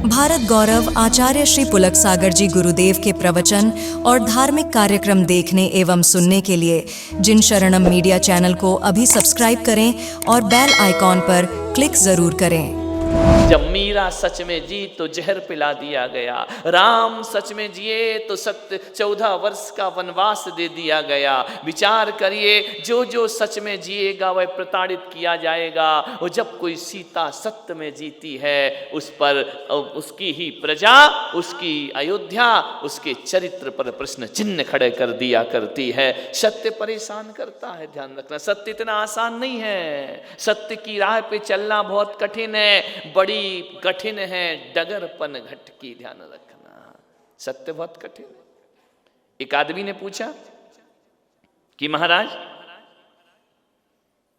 भारत गौरव आचार्य श्री पुलक सागर जी गुरुदेव के प्रवचन और धार्मिक कार्यक्रम देखने एवं सुनने के लिए जिन शरणम मीडिया चैनल को अभी सब्सक्राइब करें और बेल आइकॉन पर क्लिक जरूर करें। जब मीरा सच में जी तो जहर पिला दिया गया, राम सच में जिए तो 14 वर्ष का वनवास दे दिया गया। विचार करिए, जो जो सच में जिएगा वह प्रताड़ित किया जाएगा। और जब कोई सीता सत्य में जीती है, उस पर उसकी ही प्रजा, उसकी अयोध्या, उसके चरित्र पर प्रश्न चिन्ह खड़े कर दिया करती है। सत्य परेशान करता है, ध्यान रखना। सत्य इतना आसान नहीं है, सत्य की राह पे चलना बहुत कठिन है, बड़ी कठिन है डगरपन घटकी, ध्यान रखना। सत्य बहुत कठिन है। एक आदमी ने पूछा कि महाराज,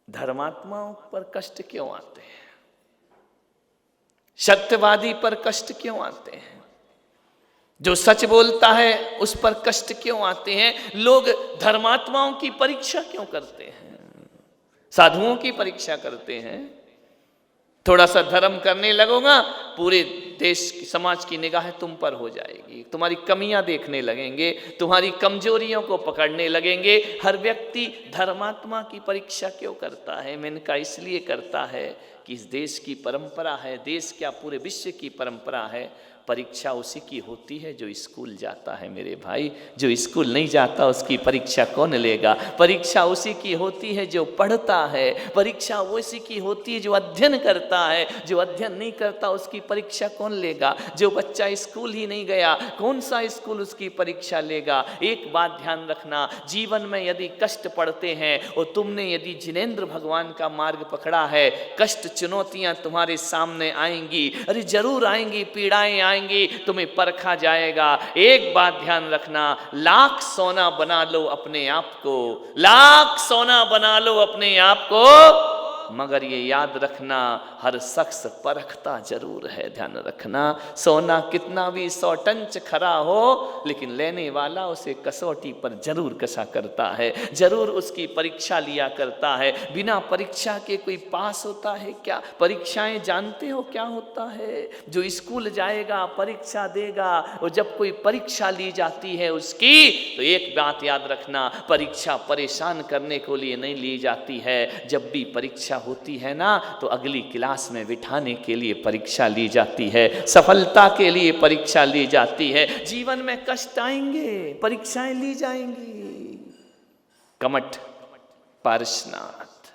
धर्मात्माओं पर कष्ट क्यों आते हैं, सत्यवादी पर कष्ट क्यों आते हैं, जो सच बोलता है उस पर कष्ट क्यों आते हैं? लोग धर्मात्माओं की परीक्षा क्यों करते हैं, साधुओं की परीक्षा करते हैं? थोड़ा सा धर्म करने लगोगा, पूरे देश समाज की निगाह तुम पर हो जाएगी, तुम्हारी कमियां देखने लगेंगे, तुम्हारी कमजोरियों को पकड़ने लगेंगे। हर व्यक्ति धर्मात्मा की परीक्षा क्यों करता है? मैंने कहा इसलिए करता है कि इस देश की परंपरा है, देश क्या पूरे विश्व की परंपरा है, परीक्षा उसी की होती है जो स्कूल जाता है। मेरे भाई, जो स्कूल नहीं जाता उसकी परीक्षा कौन लेगा? परीक्षा उसी की होती है जो पढ़ता है, परीक्षा उसी की होती है जो अध्ययन करता है। जो अध्ययन नहीं करता उसकी परीक्षा कौन लेगा? जो बच्चा स्कूल ही नहीं गया, कौन सा स्कूल उसकी परीक्षा लेगा? एक बात ध्यान रखना, जीवन में यदि कष्ट पड़ते हैं और तुमने यदि जिनेंद्र भगवान का मार्ग पकड़ा है, कष्ट चुनौतियां तुम्हारे सामने आएंगी, अरे जरूर आएंगी, पीड़ाएं आएंगी, तुम्हें परखा जाएगा। एक बात ध्यान रखना, लाख सोना बना लो अपने आप को, लाख सोना बना लो अपने आप को, मगर ये याद रखना हर शख्स परखता जरूर है। ध्यान रखना, सोना कितना भी 100 टन खरा हो, लेकिन लेने वाला उसे कसौटी पर जरूर कसा करता है, जरूर उसकी परीक्षा लिया करता है। बिना परीक्षा के कोई पास होता है क्या? परीक्षाएं जानते हो क्या होता है? जो स्कूल जाएगा परीक्षा देगा, और जब कोई परीक्षा ली जाती है उसकी, तो एक बात याद रखना, परीक्षा परेशान करने को लिए नहीं ली जाती है। जब भी परीक्षा होती है ना, तो अगली क्लास में बिठाने के लिए परीक्षा ली जाती है, सफलता के लिए परीक्षा ली जाती है। जीवन में कष्ट आएंगे, परीक्षाएं ली जाएंगी। कमठ पारसनाथ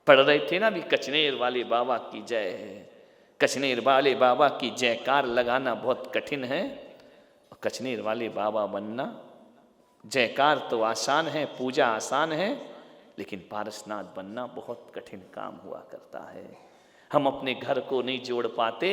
पढ़ रहे थे ना भी, कचनेर वाले बाबा की जय है। कचनेर वाले बाबा की जयकार लगाना बहुत कठिन है, और कचनेर वाले बाबा बनना, जयकार तो आसान है, पूजा आसान है, लेकिन पारसनाथ बनना बहुत कठिन काम हुआ करता है। हम अपने घर को नहीं जोड़ पाते,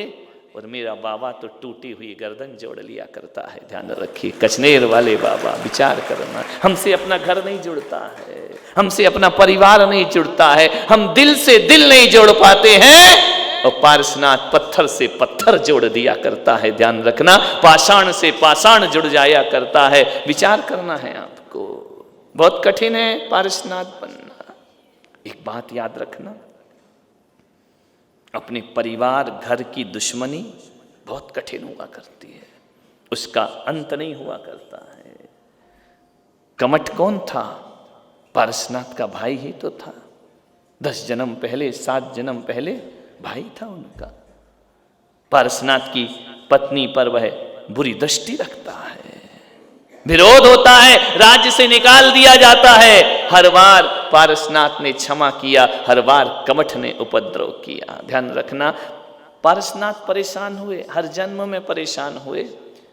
और मेरा बाबा तो टूटी हुई गर्दन जोड़ लिया करता है। ध्यान रखिए, कचनेर वाले बाबा, विचार करना, हमसे अपना घर नहीं जुड़ता है, हमसे अपना परिवार नहीं जुड़ता है, हम दिल से दिल नहीं जोड़ पाते हैं, और पारसनाथ पत्थर से पत्थर जोड़ दिया करता है। ध्यान रखना, पाषाण से पाषाण जुड़ जाया करता है। विचार करना है आपको, बहुत कठिन है पारसनाथ बनना। एक बात याद रखना, अपने परिवार घर की दुश्मनी बहुत कठिन हुआ करती है, उसका अंत नहीं हुआ करता है। कमठ कौन था? पारसनाथ का भाई ही तो था। 10 जन्म पहले, 7 जन्म पहले भाई था उनका। पारसनाथ की पत्नी पर वह बुरी दृष्टि रखता है, विरोध होता है, राज्य से निकाल दिया जाता है। हर बार पारसनाथ ने क्षमा किया, हर बार कमठ ने उपद्रव किया। ध्यान रखना, पारसनाथ परेशान हुए, हर जन्म में परेशान हुए,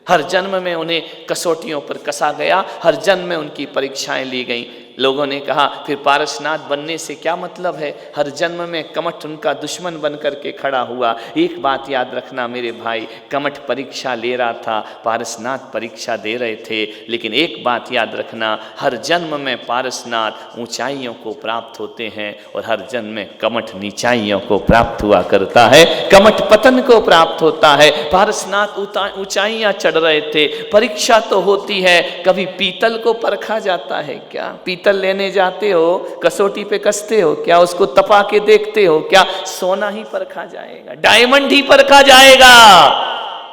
हर जन्म में उन्हें कसौटियों पर कसा गया, हर जन्म में उनकी परीक्षाएं ली गईं। लोगों ने कहा फिर पारसनाथ बनने से क्या मतलब है? हर जन्म में कमठ उनका दुश्मन बन करके खड़ा हुआ। एक बात याद रखना मेरे भाई, कमठ परीक्षा ले रहा था, पारसनाथ परीक्षा दे रहे थे, लेकिन एक बात याद रखना, हर जन्म में पारसनाथ ऊंचाइयों को प्राप्त होते हैं, और हर जन्म में कमठ नीचाइयों को प्राप्त हुआ करता है, कमठ पतन को प्राप्त होता है। पारसनाथ ऊंचाइयां चढ़ रहे थे, परीक्षा तो होती है। कभी पीतल को परखा जाता है क्या? पीतल लेने जाते हो, कसौटी पे कसते हो क्या? उसको तपा के देखते हो क्या? सोना ही परखा जाएगा, डायमंड ही परखा जाएगा।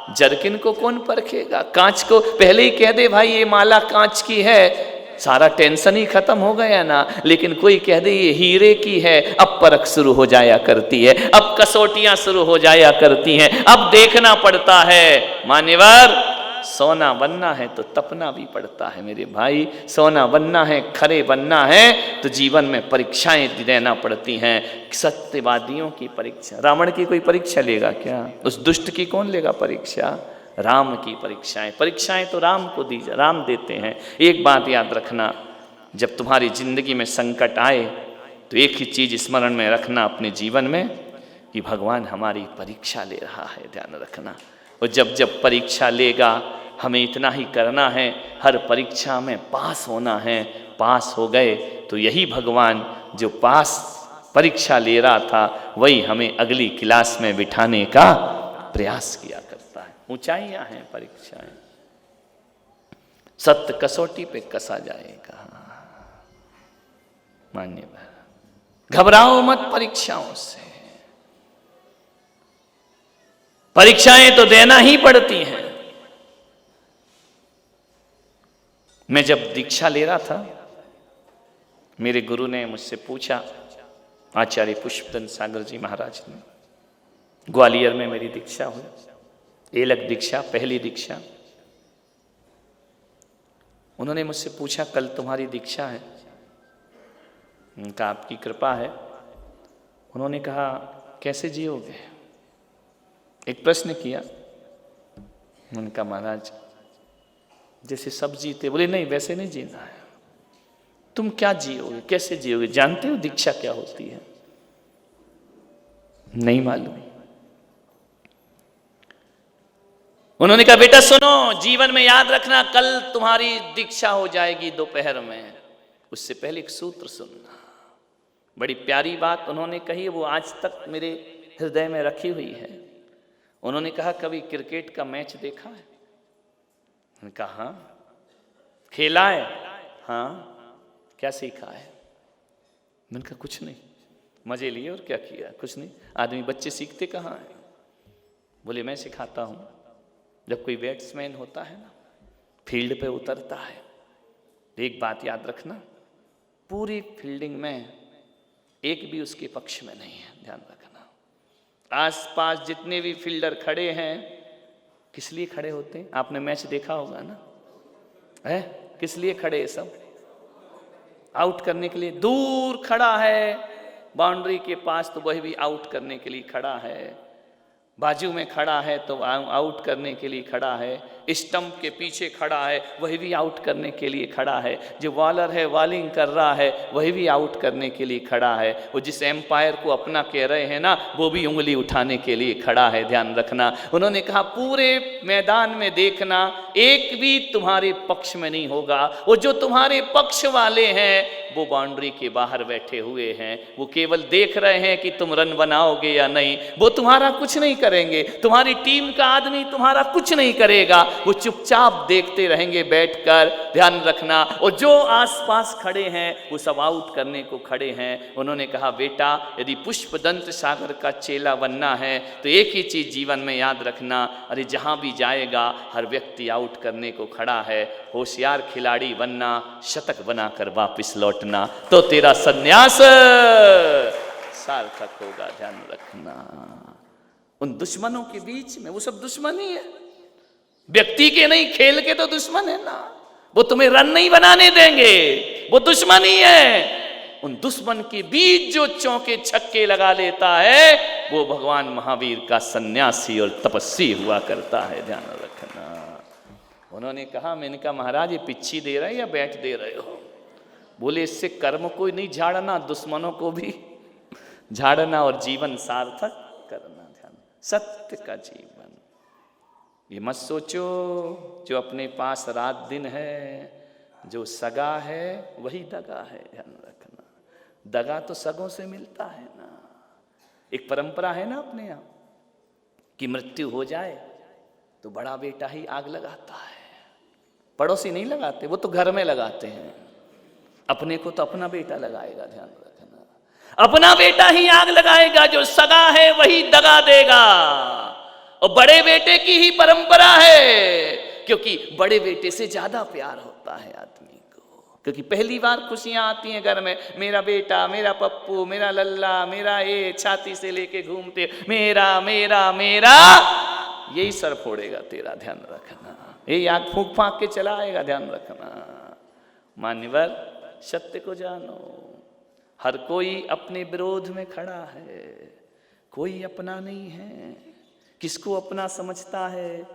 जरकिन को कौन परखेगा? कांच को पहले ही कह दे भाई ये माला कांच की है, सारा टेंशन ही खत्म हो गया ना। लेकिन कोई कह दे ये हीरे की है, अब परख शुरू हो जाया करती है, अब कसौटियां शुरू हो जाया करती हैं, अब देखना पड़ता है। मान्यवर, सोना बनना है तो तपना भी पड़ता है मेरे भाई। सोना बनना है, खरे बनना है तो जीवन में परीक्षाएं देना पड़ती हैं। सत्यवादियों की परीक्षा, रावण की कोई परीक्षा लेगा क्या? उस दुष्ट की कौन लेगा परीक्षा? राम की परीक्षाएं। परीक्षाएं तो राम को दी, राम देते हैं। एक बात याद रखना, जब तुम्हारी जिंदगी में संकट आए तो एक ही चीज स्मरण में रखना अपने जीवन में, कि भगवान हमारी परीक्षा ले रहा है, ध्यान रखना। और जब जब परीक्षा लेगा हमें इतना ही करना है, हर परीक्षा में पास होना है। पास हो गए तो यही भगवान जो पास परीक्षा ले रहा था वही हमें अगली क्लास में बिठाने का प्रयास किया करता है। ऊंचाइयां हैं परीक्षाएं, सत्य कसौटी पे कसा जाएगा। मान्यवर, घबराओ मत परीक्षाओं से, परीक्षाएं तो देना ही पड़ती हैं। मैं जब दीक्षा ले रहा था, मेरे गुरु ने मुझसे पूछा, आचार्य पुष्पदंत सागर जी महाराज ने, ग्वालियर में मेरी दीक्षा हुई, एलक दीक्षा, पहली दीक्षा। उन्होंने मुझसे पूछा कल तुम्हारी दीक्षा है? उनका आपकी कृपा है। उन्होंने कहा कैसे जियोगे? एक प्रश्न किया। उनका महाराज जैसे सब जीते। बोले नहीं, वैसे नहीं जीना है। तुम क्या जियोगे, कैसे जियोगे? जानते हो दीक्षा क्या होती है? नहीं मालूम। उन्होंने कहा बेटा सुनो, जीवन में याद रखना, कल तुम्हारी दीक्षा हो जाएगी दोपहर में, उससे पहले एक सूत्र सुनना। बड़ी प्यारी बात उन्होंने कही, वो आज तक मेरे हृदय में रखी हुई है। उन्होंने कहा कभी क्रिकेट का मैच देखा है? मैंने कहा हाँ। खेला है? हाँ। क्या सीखा है? मैंने कहा कुछ नहीं, मजे लिए और क्या किया, कुछ नहीं। आदमी बच्चे सीखते कहाँ हैं? बोले मैं सिखाता हूँ। जब कोई बैट्समैन होता है ना, फील्ड पे उतरता है, एक बात याद रखना, पूरी फील्डिंग में एक भी उसके पक्ष में नहीं है, ध्यान रखना। आसपास जितने भी फील्डर खड़े हैं, किस लिए खड़े होते हैं? आपने मैच देखा होगा ना, है? किस लिए खड़े हैं सब? आउट करने के लिए। दूर खड़ा है बाउंड्री के पास तो वही भी आउट करने के लिए खड़ा है, बाजू में खड़ा है तो आउट करने के लिए खड़ा है, स्टंप के पीछे खड़ा है वही भी आउट करने के लिए खड़ा है, जो बॉलर है बॉलिंग कर रहा है वही भी आउट करने के लिए खड़ा है, वो जिस एम्पायर को अपना कह रहे हैं ना वो भी उंगली उठाने के लिए खड़ा है, ध्यान रखना। उन्होंने कहा पूरे मैदान में देखना, एक भी तुम्हारे पक्ष में नहीं होगा, वो जो तुम्हारे पक्ष वाले हैं वो बाउंड्री के बाहर बैठे हुए हैं, वो केवल देख रहे हैं कि तुम रन बनाओगे या नहीं, वो तुम्हारा कुछ नहीं करेंगे, तुम्हारी टीम का आदमी तुम्हारा कुछ नहीं करेगा, वो चुपचाप देखते रहेंगे बैठकर, ध्यान रखना। और जो आसपास खड़े हैं वो सब आउट करने को खड़े हैं। उन्होंने कहा बेटा यदि पुष्पदंत सागर का चेला बनना है तो एक ही चीज जीवन में याद रखना, अरे जहां भी जाएगा हर व्यक्ति आउट करने को खड़ा है, होशियार खिलाड़ी बनना, शतक बनाकर वापस लौटना, तो तेरा संन्यास सार्थक होगा, ध्यान रखना। उन दुश्मनों के बीच में, वो सब दुश्मन ही है, व्यक्ति के नहीं खेल के तो दुश्मन है ना, वो तुम्हें रन नहीं बनाने देंगे, वो दुश्मन ही है। उन दुश्मन के बीच जो चौके छक्के लगा लेता है वो भगवान महावीर का सन्यासी और तपस्वी हुआ करता है, ध्यान रखना। उन्होंने कहा, मैंने कहा महाराज ये पिच्छी दे रहे या बैठ दे रहे हो? बोले इससे कर्म को नहीं झाड़ना, दुश्मनों को भी झाड़ना और जीवन सार्थक करना, ध्यान। सत्य का जीवन, ये मत सोचो जो अपने पास रात दिन है, जो सगा है वही दगा है, ध्यान रखना। दगा तो सगों से मिलता है ना। एक परंपरा है ना अपने यहाँ कि मृत्यु हो जाए तो बड़ा बेटा ही आग लगाता है, पड़ोसी नहीं लगाते, वो तो घर में लगाते हैं। अपने को तो अपना बेटा लगाएगा, ध्यान रखना। अपना बेटा ही आग लगाएगा, जो सगा है वही दगा देगा। और बड़े बेटे की ही परंपरा है, क्योंकि बड़े बेटे से ज्यादा प्यार होता है आदमी को, क्योंकि पहली बार खुशियां आती हैं घर में, मेरा बेटा, मेरा पप्पू, मेरा लल्ला, मेरा ये, छाती से लेके घूमते मेरा मेरा मेरा, यही सर फोड़ेगा तेरा, ध्यान रखना, यही आग फूंक फांक के चलाएगा, ध्यान रखना। मान्यवर, सत्य को जानो, हर कोई अपने विरोध में खड़ा है, कोई अपना नहीं है। किसको अपना समझता है?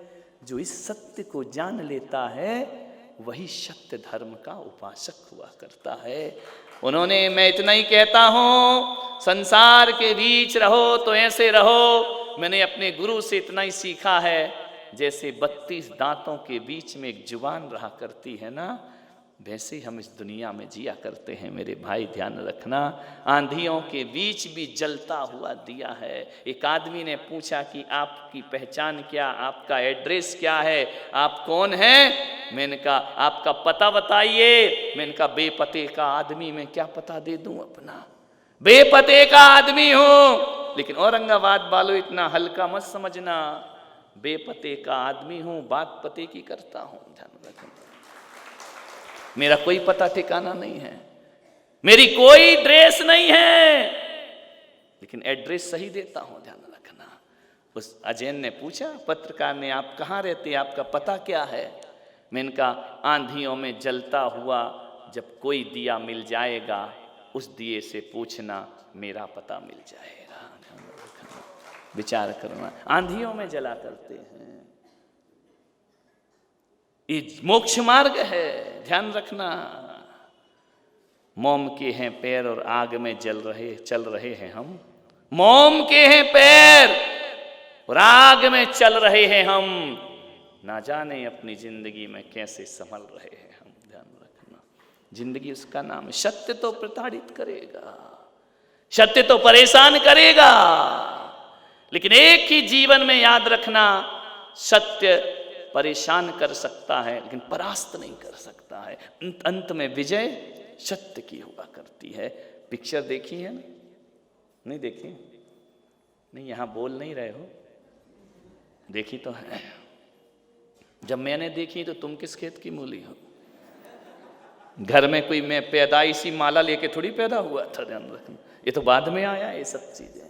जो इस सत्य को जान लेता है वही सत्य धर्म का उपासक हुआ करता है। उन्होंने, मैं इतना ही कहता हूं, संसार के बीच रहो तो ऐसे रहो। मैंने अपने गुरु से इतना ही सीखा है, जैसे 32 दांतों के बीच में एक जुबान रहा करती है ना, वैसे ही हम इस दुनिया में जिया करते हैं मेरे भाई, ध्यान रखना। आंधियों के बीच भी जलता हुआ दिया है। एक आदमी ने पूछा कि आपकी पहचान क्या, आपका एड्रेस क्या है, आप कौन हैं? मैंने कहा आपका पता बताइए। मैंने कहा बेपते का आदमी, मैं क्या पता दे दूं अपना, बेपते का आदमी हूं। लेकिन औरंगाबाद वालों इतना हल्का मत समझना, बेपते का आदमी हूं, बात पते की करता हूं, ध्यान रखना। मेरा कोई पता ठिकाना नहीं है, मेरी कोई ड्रेस नहीं है, लेकिन एड्रेस सही देता हूं, ध्यान रखना। उस अजैन ने पूछा, पत्रकार ने, आप कहाँ रहते हैं, आपका पता क्या है? मैंने कहा आंधियों में जलता हुआ जब कोई दिया मिल जाएगा, उस दिए से पूछना, मेरा पता मिल जाएगा, ध्यान रखना, विचार करना। आंधियों में जला करते हैं, ये मोक्ष मार्ग है, ध्यान रखना। मोम के हैं पैर और आग में चल रहे हैं हम, मोम के हैं पैर और आग में चल रहे हैं हम, ना जाने अपनी जिंदगी में कैसे संभल रहे हैं हम, ध्यान रखना। जिंदगी उसका नाम है। सत्य तो प्रताड़ित करेगा, सत्य तो परेशान करेगा, लेकिन एक ही जीवन में याद रखना, सत्य परेशान कर सकता है लेकिन परास्त नहीं कर सकता है। अंत में विजय सत्य की हुआ करती है। पिक्चर देखी है ना? नहीं देखी? नहीं, यहां बोल नहीं रहे हो, देखी तो है। जब मैंने देखी तो तुम किस खेत की मूली हो? घर में कोई मैं पैदाइशी माला लेके थोड़ी पैदा हुआ था, ध्यान रखना, ये तो बाद में आया ये सब चीजें।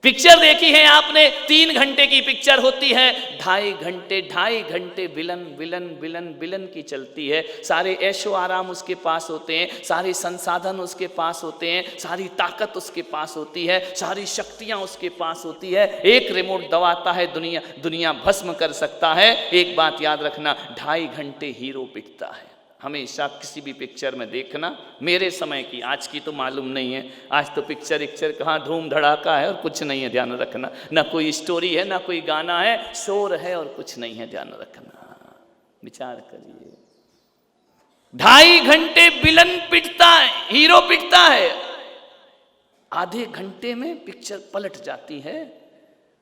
पिक्चर देखी है आपने? 3 घंटे की पिक्चर होती है, 2.5 घंटे विलन विलन विलन विलन की चलती है। सारे ऐशो आराम उसके पास होते हैं, सारे संसाधन उसके पास होते हैं, सारी ताकत उसके पास होती है, सारी शक्तियां उसके पास होती है। एक रिमोट दबाता है, दुनिया भस्म कर सकता है। एक बात याद रखना, 2.5 घंटे हीरो पिटता है। हमेशा किसी भी पिक्चर में देखना, मेरे समय की, आज की तो मालूम नहीं है, आज तो पिक्चर कहाँ धूम धड़ाका है और कुछ नहीं है, ध्यान रखना। ना कोई स्टोरी है, ना कोई गाना है, शोर है और कुछ नहीं है, ध्यान रखना। विचार करिए, 2.5 घंटे विलन पिटता है, हीरो पिटता है, आधे घंटे में पिक्चर पलट जाती है।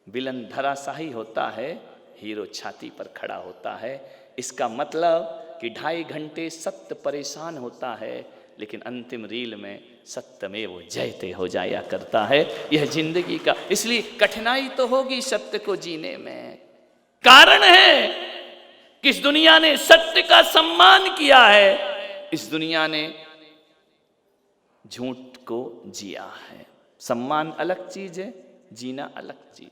विलन धराशाही होता है, हीरो छाती पर खड़ा होता है। इसका मतलब कि 2.5 घंटे सत्य परेशान होता है, लेकिन अंतिम रील में सत्य में वो जयते हो जाया करता है। यह जिंदगी का, इसलिए कठिनाई तो होगी सत्य को जीने में। कारण है कि इस दुनिया ने सत्य का सम्मान किया है, इस दुनिया ने झूठ को जिया है। सम्मान अलग चीज है, जीना अलग चीज।